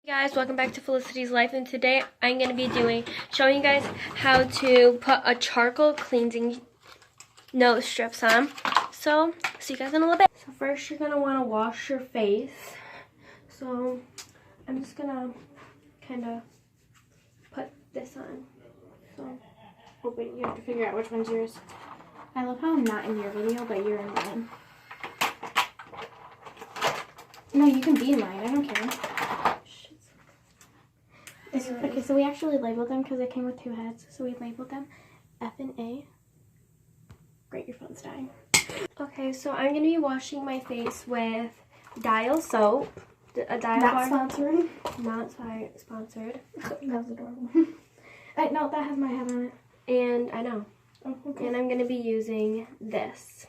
Guys, welcome back to Felicity's Life, and today I'm going to be showing you guys how to put a charcoal cleansing nose strips on. So, see you guys in a little bit. So first you're going to want to wash your face. So I'm just going to kind of put this on. So, oh wait, you have to figure out which one's yours. I love how I'm not in your video, but you're in mine. No, you can be in mine, I don't care. Okay, so we actually labeled them because they came with two heads. So we labeled them F and A. Great, your phone's dying. Okay, so I'm going to be washing my face with Dial soap. A Dial Not bar. sponsored. Not sponsored. That was adorable. No, that has my head on it. And I know. Oh, okay. And I'm going to be using this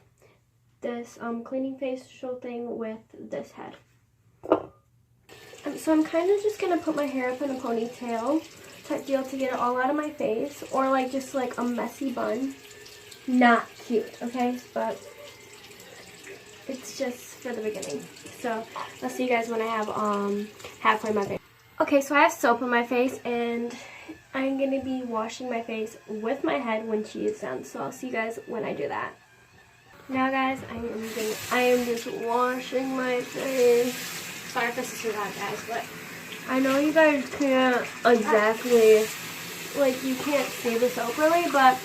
cleaning facial thing with this head. So I'm kind of just going to put my hair up in a ponytail type deal to get it all out of my face, or like just like a messy bun. Not cute, okay? But it's just for the beginning. So I'll see you guys when I have halfway my face. Okay, so I have soap on my face, and I'm going to be washing my face with my head when she is done. So I'll see you guys when I do that. Now guys, I am just washing my face. Sorry if this is too loud, guys, but I know you guys can't exactly, like, you can't see the soap really, but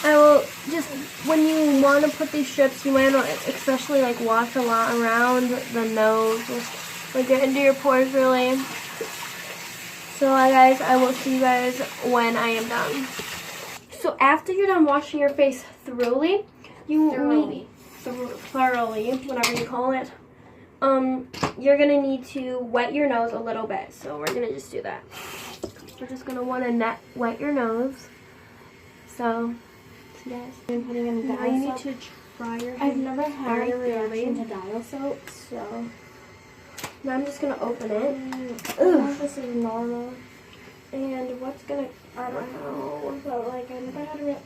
I will just, when you want to put these strips, you might not, especially, like, wash a lot around the nose, just, like, get into your pores, really. So, guys, I will see you guys when I am done. So, after you're done washing your face thoroughly, thoroughly, whatever you call it, you're gonna need to wet your nose a little bit. So we're gonna just do that. We're just gonna want to wet your nose. So, see guys. I'm putting in now you need to dry your hair. I've never had a reaction to dial soap, so now I'm just gonna open it. This is normal. And what's gonna? I don't know. But like I never had a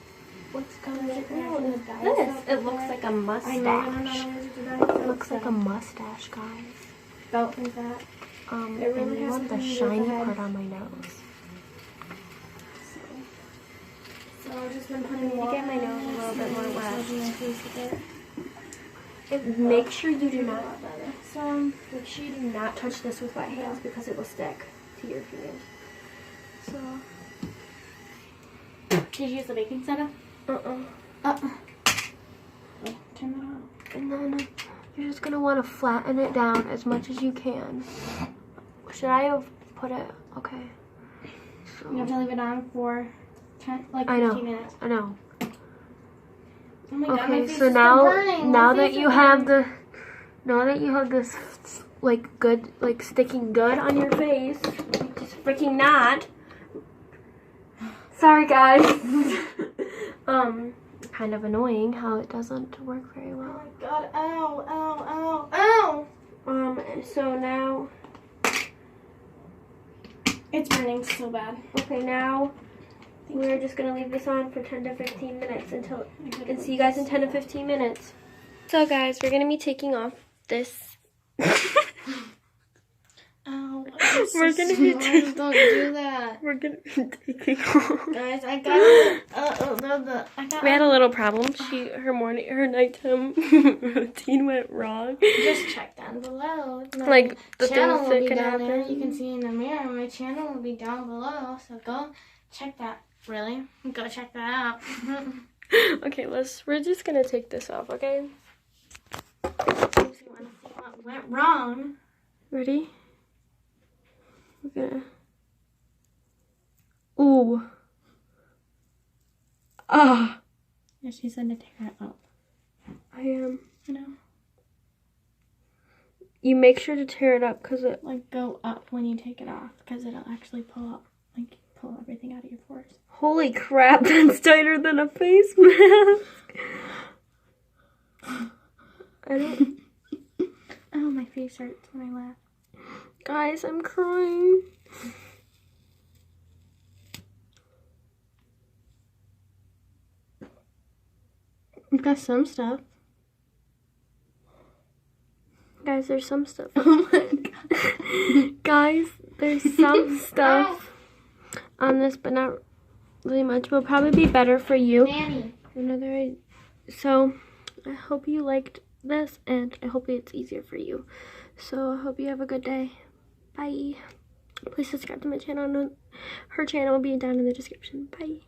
what's coming This. soap. It looks like a mustache. I know. It looks like a mustache, guys. Don't think that. It really has the shiny part on my nose. So I've just been putting water. Get my nose a little bit more wet. Make sure you do not. Make sure you do not touch this with wet hands because it will stick to your fingers. So. Did you use the baking soda? Turn that off. And then you're just gonna want to flatten it down as much as you can. Should I have put it? Okay. So, you have to leave it on for 15 minutes. I know. Oh my God, my Okay, face so is now burning. that you have this like good, like sticking good on your face, just freaking not. Sorry guys. Kind of annoying how it doesn't work very well. Oh my God, ow, ow, ow, ow. So now it's burning so bad. Okay, now we're just gonna leave this on for 10 to 15 minutes until I can see you guys in 10 to 15 minutes. So guys, we're gonna be taking off this. Ow. We're gonna be don't do that. We're gonna be taking off. Guys, I got We had a little problem. Her nighttime routine went wrong. Just check down below. Like the channel things will that be can down there. happen. You can see in the mirror. My channel will be down below. So go check that. Really? Go check that out. Okay, we're just gonna take this off, okay? If you want to see what went wrong. Ready? We're gonna. Ooh. Ah. Yeah, she said to tear it up. I am. I know. You make sure to tear it up because it. Like go up when you take it off because it'll actually pull up. Like pull everything out of your pores. Holy crap, that's tighter than a face mask. I don't. Oh, my face hurts when I laugh. Guys, I'm crying. I've got some stuff. Guys, there's some stuff. Oh my God. Guys, there's some stuff on this, but not really much. Will probably be better for you. Nanny. So I hope you liked this, and I hope it's easier for you. So I hope you have a good day. Bye. Please subscribe to my channel. Her channel will be down in the description. Bye.